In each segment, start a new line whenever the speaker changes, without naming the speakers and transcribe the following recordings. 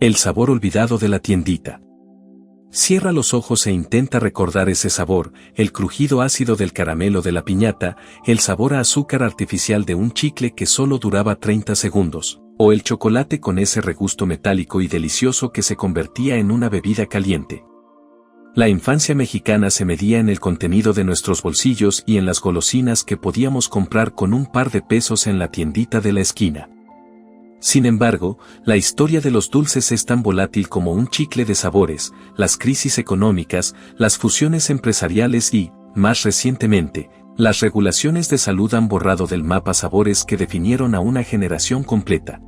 El sabor olvidado de la tiendita. Cierra los ojos e intenta recordar ese sabor, el crujido ácido del caramelo de la piñata, el sabor a azúcar artificial de un chicle que solo duraba 30 segundos, o el chocolate con ese regusto metálico y delicioso que se convertía en una bebida caliente. La infancia mexicana se medía en el contenido de nuestros bolsillos y en las golosinas que podíamos comprar con un par de pesos en la tiendita de la esquina. Sin embargo, la historia de los dulces es tan volátil como un chicle de sabores, las crisis económicas, las fusiones empresariales y, más recientemente, las regulaciones de salud han borrado del mapa sabores que definieron a una generación completa.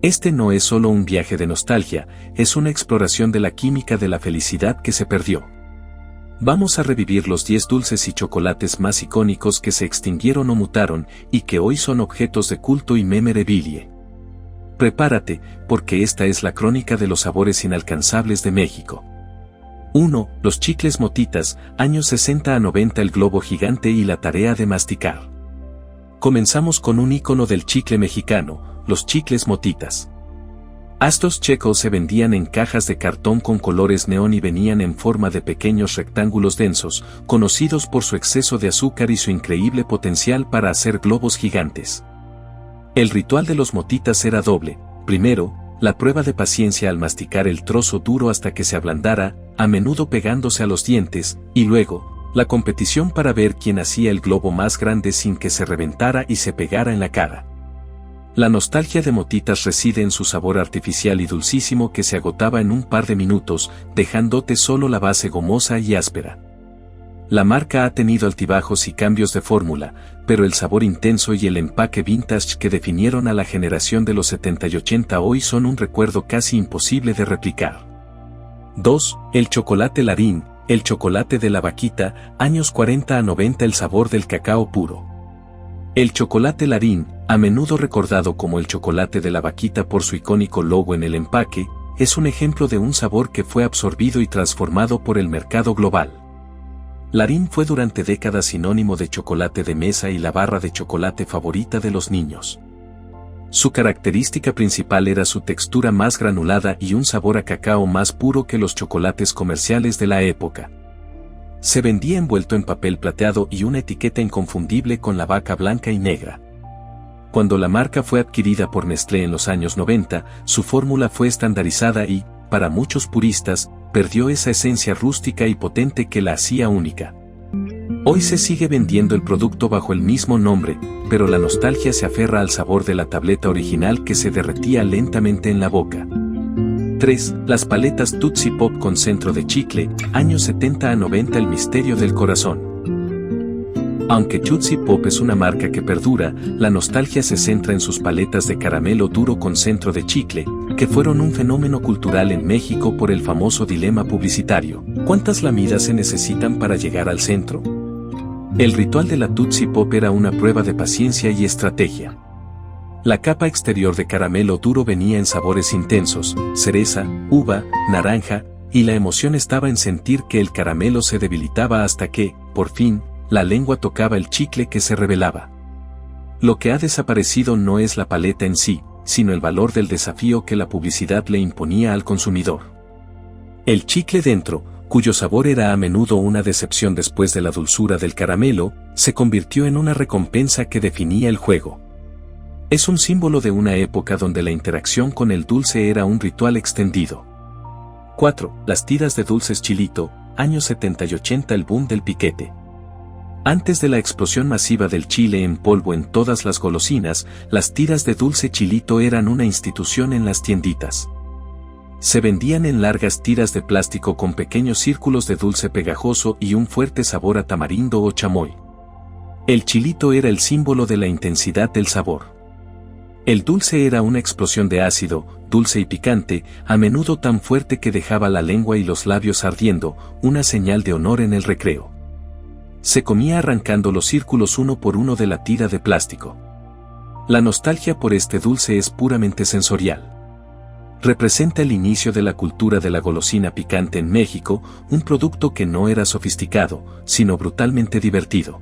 Este no es solo un viaje de nostalgia, es una exploración de la química de la felicidad que se perdió. Vamos a revivir los 10 dulces y chocolates más icónicos que se extinguieron o mutaron y que hoy son objetos de culto y memorabilia. Prepárate, porque esta es la crónica de los sabores inalcanzables de México. 1. Los chicles motitas, años 60 a 90. El globo gigante y la tarea de masticar. Comenzamos con un ícono del chicle mexicano, los chicles motitas. Estos checos se vendían en cajas de cartón con colores neón y venían en forma de pequeños rectángulos densos, conocidos por su exceso de azúcar y su increíble potencial para hacer globos gigantes. El ritual de los motitas era doble. Primero, la prueba de paciencia al masticar el trozo duro hasta que se ablandara, a menudo pegándose a los dientes, y luego, la competición para ver quién hacía el globo más grande sin que se reventara y se pegara en la cara. La nostalgia de motitas reside en su sabor artificial y dulcísimo que se agotaba en un par de minutos, dejándote solo la base gomosa y áspera. La marca ha tenido altibajos y cambios de fórmula, pero el sabor intenso y el empaque vintage que definieron a la generación de los 70 y 80 hoy son un recuerdo casi imposible de replicar. 2. El chocolate Larín, el chocolate de la vaquita, años 40 a 90. El sabor del cacao puro. El chocolate Larín, a menudo recordado como el chocolate de la vaquita por su icónico logo en el empaque, es un ejemplo de un sabor que fue absorbido y transformado por el mercado global. Larín fue durante décadas sinónimo de chocolate de mesa y la barra de chocolate favorita de los niños. Su característica principal era su textura más granulada y un sabor a cacao más puro que los chocolates comerciales de la época. Se vendía envuelto en papel plateado y una etiqueta inconfundible con la vaca blanca y negra. Cuando la marca fue adquirida por Nestlé en los años 90, su fórmula fue estandarizada y, para muchos puristas, perdió esa esencia rústica y potente que la hacía única. Hoy se sigue vendiendo el producto bajo el mismo nombre, pero la nostalgia se aferra al sabor de la tableta original que se derretía lentamente en la boca. 3. Las paletas Tootsie Pop con centro de chicle, años 70 a 90. El misterio del corazón. Aunque Tootsie Pop es una marca que perdura, la nostalgia se centra en sus paletas de caramelo duro con centro de chicle, que fueron un fenómeno cultural en México por el famoso dilema publicitario. ¿Cuántas lamidas se necesitan para llegar al centro? El ritual de la Tootsie Pop era una prueba de paciencia y estrategia. La capa exterior de caramelo duro venía en sabores intensos, cereza, uva, naranja, y la emoción estaba en sentir que el caramelo se debilitaba hasta que, por fin, la lengua tocaba el chicle que se revelaba. Lo que ha desaparecido no es la paleta en sí, sino el valor del desafío que la publicidad le imponía al consumidor. El chicle dentro, cuyo sabor era a menudo una decepción después de la dulzura del caramelo, se convirtió en una recompensa que definía el juego. Es un símbolo de una época donde la interacción con el dulce era un ritual extendido. 4. Las tiras de dulces Chilito, años 70 y 80. El boom del piquete. Antes de la explosión masiva del chile en polvo en todas las golosinas, las tiras de dulce Chilito eran una institución en las tienditas. Se vendían en largas tiras de plástico con pequeños círculos de dulce pegajoso y un fuerte sabor a tamarindo o chamoy. El chilito era el símbolo de la intensidad del sabor. El dulce era una explosión de ácido, dulce y picante, a menudo tan fuerte que dejaba la lengua y los labios ardiendo, una señal de honor en el recreo. Se comía arrancando los círculos uno por uno de la tira de plástico. La nostalgia por este dulce es puramente sensorial. Representa el inicio de la cultura de la golosina picante en México, un producto que no era sofisticado, sino brutalmente divertido.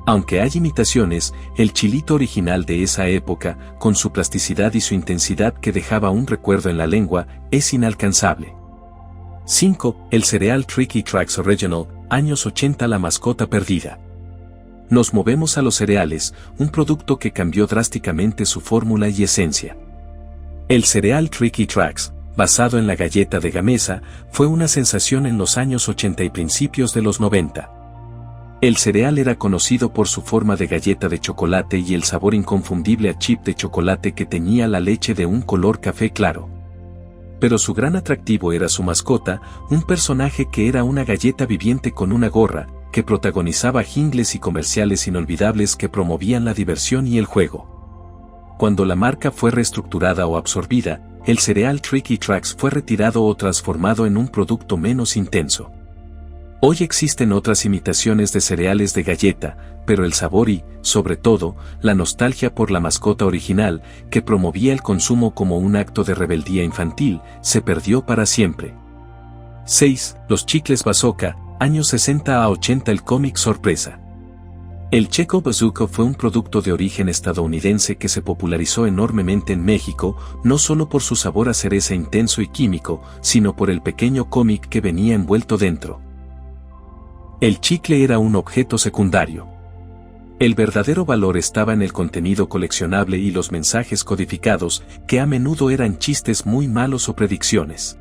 Aunque hay imitaciones, el chilito original de esa época, con su plasticidad y su intensidad que dejaba un recuerdo en la lengua, es inalcanzable. 5. El cereal Tricky Tracks Original, años 80. La mascota perdida. Nos movemos a los cereales, un producto que cambió drásticamente su fórmula y esencia. El cereal Tricky Tracks, basado en la galleta de Gamesa, fue una sensación en los años 80 y principios de los 90. El cereal era conocido por su forma de galleta de chocolate y el sabor inconfundible a chip de chocolate que teñía la leche de un color café claro. Pero su gran atractivo era su mascota, un personaje que era una galleta viviente con una gorra, que protagonizaba jingles y comerciales inolvidables que promovían la diversión y el juego. Cuando la marca fue reestructurada o absorbida, el cereal Tricky Tracks fue retirado o transformado en un producto menos intenso. Hoy existen otras imitaciones de cereales de galleta, pero el sabor y, sobre todo, la nostalgia por la mascota original, que promovía el consumo como un acto de rebeldía infantil, se perdió para siempre. 6. Los chicles Bazooka, años 60 a 80. El cómic sorpresa. El Checo Bazooka fue un producto de origen estadounidense que se popularizó enormemente en México, no solo por su sabor a cereza intenso y químico, sino por el pequeño cómic que venía envuelto dentro. El chicle era un objeto secundario. El verdadero valor estaba en el contenido coleccionable y los mensajes codificados, que a menudo eran chistes muy malos o predicciones.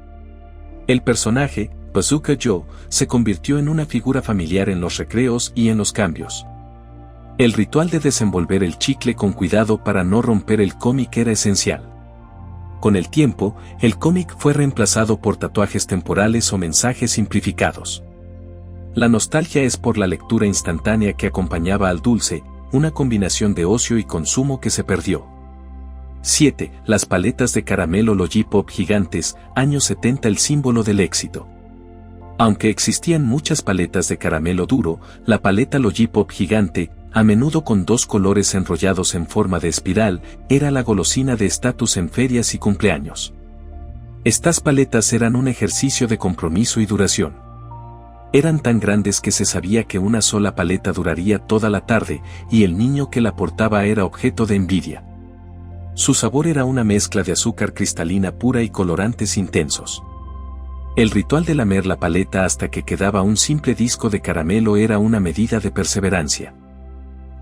El personaje, Bazooka Joe, se convirtió en una figura familiar en los recreos y en los cambios. El ritual de desenvolver el chicle con cuidado para no romper el cómic era esencial. Con el tiempo, el cómic fue reemplazado por tatuajes temporales o mensajes simplificados. La nostalgia es por la lectura instantánea que acompañaba al dulce, una combinación de ocio y consumo que se perdió. 7. Las paletas de caramelo Lollipop gigantes, años 70. El símbolo del éxito. Aunque existían muchas paletas de caramelo duro, la paleta Lollipop gigante, a menudo con dos colores enrollados en forma de espiral, era la golosina de estatus en ferias y cumpleaños. Estas paletas eran un ejercicio de compromiso y duración. Eran tan grandes que se sabía que una sola paleta duraría toda la tarde, y el niño que la portaba era objeto de envidia. Su sabor era una mezcla de azúcar cristalina pura y colorantes intensos. El ritual de lamer la paleta hasta que quedaba un simple disco de caramelo era una medida de perseverancia.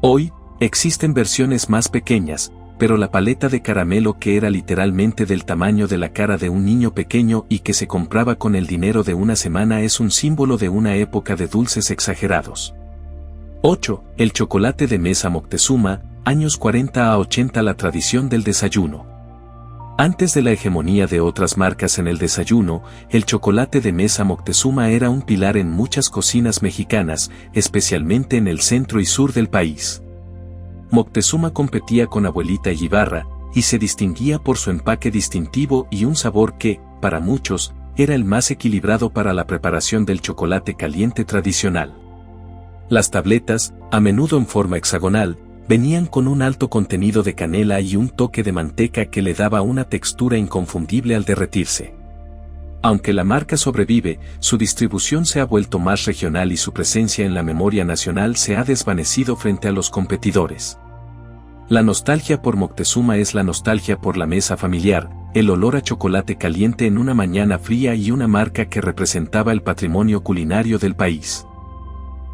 Hoy, existen versiones más pequeñas, pero la paleta de caramelo que era literalmente del tamaño de la cara de un niño pequeño y que se compraba con el dinero de una semana es un símbolo de una época de dulces exagerados. 8. El chocolate de mesa Moctezuma, años 40 a 80. La tradición del desayuno. Antes de la hegemonía de otras marcas en el desayuno, el chocolate de mesa Moctezuma era un pilar en muchas cocinas mexicanas, especialmente en el centro y sur del país. Moctezuma competía con Abuelita y Ibarra, y se distinguía por su empaque distintivo y un sabor que, para muchos, era el más equilibrado para la preparación del chocolate caliente tradicional. Las tabletas, a menudo en forma hexagonal, venían con un alto contenido de canela y un toque de manteca que le daba una textura inconfundible al derretirse. Aunque la marca sobrevive, su distribución se ha vuelto más regional y su presencia en la memoria nacional se ha desvanecido frente a los competidores. La nostalgia por Moctezuma es la nostalgia por la mesa familiar, el olor a chocolate caliente en una mañana fría y una marca que representaba el patrimonio culinario del país.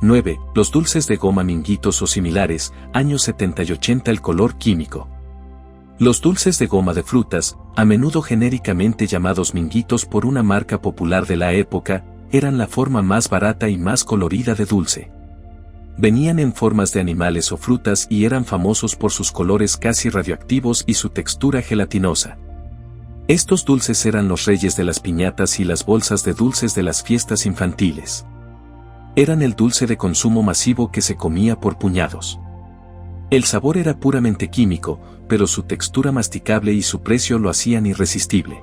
9. Los dulces de goma Minguitos o similares, años 70 y 80. El color químico. Los dulces de goma de frutas, a menudo genéricamente llamados Minguitos por una marca popular de la época, eran la forma más barata y más colorida de dulce. Venían en formas de animales o frutas y eran famosos por sus colores casi radioactivos y su textura gelatinosa. Estos dulces eran los reyes de las piñatas y las bolsas de dulces de las fiestas infantiles. Eran el dulce de consumo masivo que se comía por puñados. El sabor era puramente químico, pero su textura masticable y su precio lo hacían irresistible.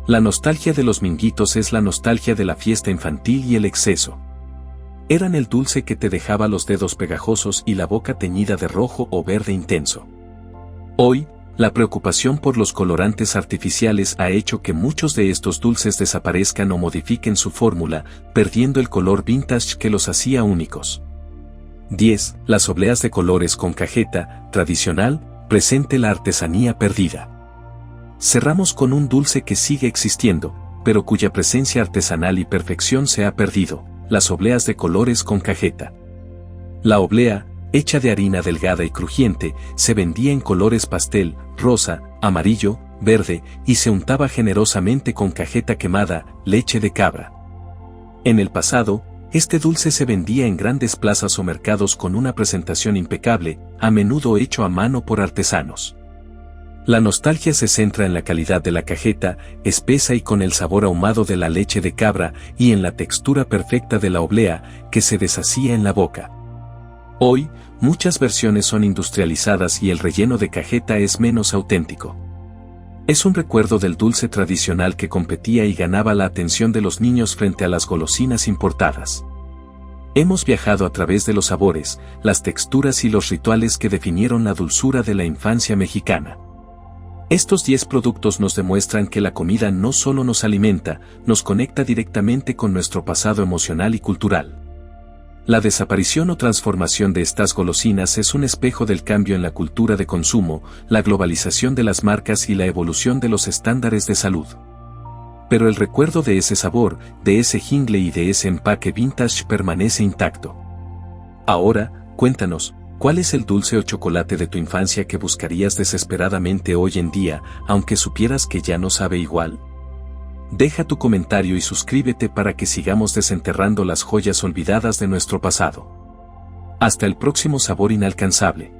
La nostalgia de los Minguitos es la nostalgia de la fiesta infantil y el exceso. Eran el dulce que te dejaba los dedos pegajosos y la boca teñida de rojo o verde intenso. Hoy, la preocupación por los colorantes artificiales ha hecho que muchos de estos dulces desaparezcan o modifiquen su fórmula, perdiendo el color vintage que los hacía únicos. 10. Las obleas de colores con cajeta, tradicional, presente la artesanía perdida. Cerramos con un dulce que sigue existiendo, pero cuya presencia artesanal y perfección se ha perdido, las obleas de colores con cajeta. La oblea, hecha de harina delgada y crujiente, se vendía en colores pastel, rosa, amarillo, verde, y se untaba generosamente con cajeta quemada, leche de cabra. En el pasado, este dulce se vendía en grandes plazas o mercados con una presentación impecable, a menudo hecho a mano por artesanos. La nostalgia se centra en la calidad de la cajeta, espesa y con el sabor ahumado de la leche de cabra, y en la textura perfecta de la oblea, que se deshacía en la boca. Hoy, muchas versiones son industrializadas y el relleno de cajeta es menos auténtico. Es un recuerdo del dulce tradicional que competía y ganaba la atención de los niños frente a las golosinas importadas. Hemos viajado a través de los sabores, las texturas y los rituales que definieron la dulzura de la infancia mexicana. Estos 10 productos nos demuestran que la comida no solo nos alimenta, nos conecta directamente con nuestro pasado emocional y cultural. La desaparición o transformación de estas golosinas es un espejo del cambio en la cultura de consumo, la globalización de las marcas y la evolución de los estándares de salud. Pero el recuerdo de ese sabor, de ese jingle y de ese empaque vintage permanece intacto. Ahora, cuéntanos, ¿cuál es el dulce o chocolate de tu infancia que buscarías desesperadamente hoy en día, aunque supieras que ya no sabe igual? Deja tu comentario y suscríbete para que sigamos desenterrando las joyas olvidadas de nuestro pasado. Hasta el próximo sabor inalcanzable.